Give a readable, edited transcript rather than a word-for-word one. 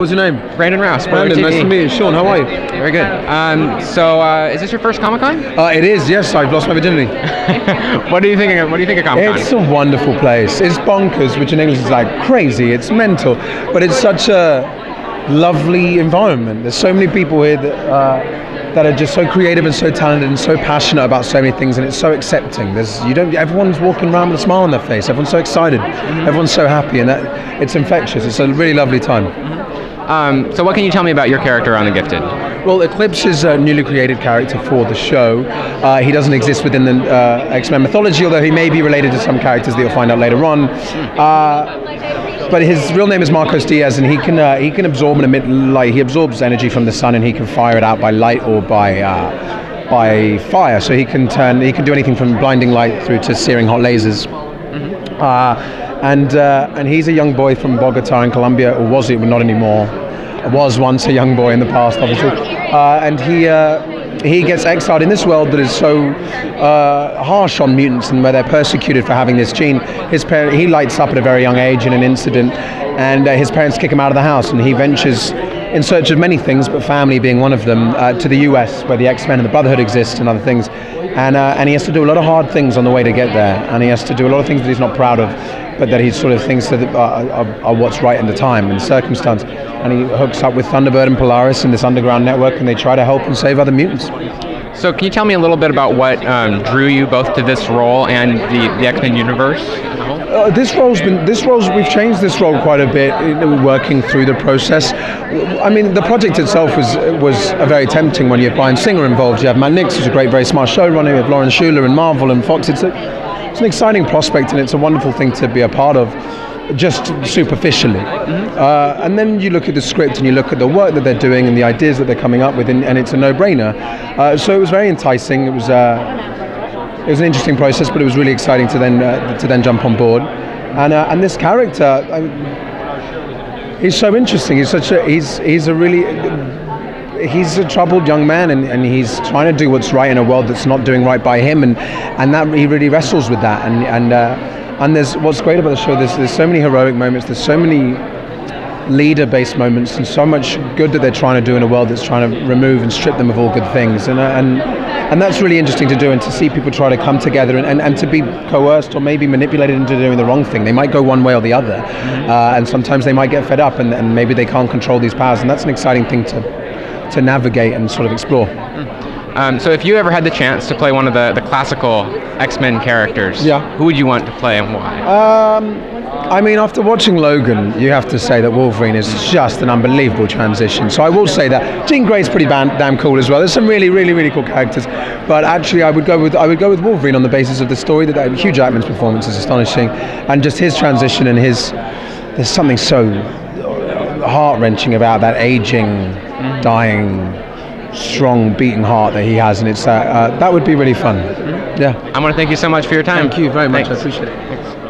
What's your name? Brandon Rouse. Brandon, nice to meet you. Sean, how are you? Very good. Is this your first Comic-Con? It is, yes. I've lost my virginity. What do you think of Comic-Con? It's a wonderful place. It's bonkers, which in English is like crazy. It's mental. But it's such a lovely environment. There's so many people here that are just so creative and so talented and so passionate about so many things, and it's so accepting. Everyone's walking around with a smile on their face. Everyone's so excited. Everyone's so happy, and it's infectious. It's a really lovely time. So what can you tell me about your character on The Gifted? Well, Eclipse is a newly created character for the show. He doesn't exist within the X-Men mythology, although he may be related to some characters that you'll find out later on. But his real name is Marcos Diaz, and he can absorb and emit light. He absorbs energy from the sun, and he can fire it out by light or by fire. So he can do anything from blinding light through to searing hot lasers. And he's a young boy from Bogota in Colombia, or was it? But not anymore. Was once a young boy in the past, obviously. And he gets exiled in this world that is so harsh on mutants, and where they're persecuted for having this gene. He lights up at a very young age in an incident, and his parents kick him out of the house, and he ventures in search of many things, but family being one of them, to the US, where the X-Men and the Brotherhood exist and other things. And he has to do a lot of hard things on the way to get there, and he has to do a lot of things that he's not proud of, but that he sort of thinks that are what's right in the time and circumstance. And he hooks up with Thunderbird and Polaris in this underground network, and they try to help and save other mutants. So can you tell me a little bit about what drew you both to this role and the X-Men universe? We've changed this role quite a bit, working through the process. I mean, the project itself was a very tempting one. You have Bryan Singer involved, you have Matt Nix, who's a great, very smart showrunner, you have Lauren Schuler and Marvel and Fox. It's an exciting prospect, and it's a wonderful thing to be a part of, just superficially. And then you look at the script and you look at the work that they're doing and the ideas that they're coming up with, and it's a no-brainer. So it was very enticing. It was an interesting process, but it was really exciting to then jump on board. And this character, he's so interesting. He's a troubled young man, and he's trying to do what's right in a world that's not doing right by him, and that he really wrestles with that. And there's what's great about the show. There's so many heroic moments. There's so many leader-based moments, and so much good that they're trying to do in a world that's trying to remove and strip them of all good things. And that's really interesting to do, and to see people try to come together and to be coerced or maybe manipulated into doing the wrong thing. They might go one way or the other, and sometimes they might get fed up, and maybe they can't control these powers. And that's an exciting thing to navigate and sort of explore. So if you ever had the chance to play one of the classical X-Men characters, who would you want to play and why? I mean, after watching Logan, you have to say that Wolverine is just an unbelievable transition. So I will say that. Jean Grey's pretty damn cool as well. There's some really, really, really cool characters. But actually, I would go with Wolverine on the basis of the story. That Hugh Jackman's performance is astonishing, and just his transition and there's something so heart-wrenching about that aging, dying, strong, beating heart that he has, and it's that would be really fun. Yeah. I want to thank you so much for your time. Thank you very much. Thanks. I appreciate it. Thanks.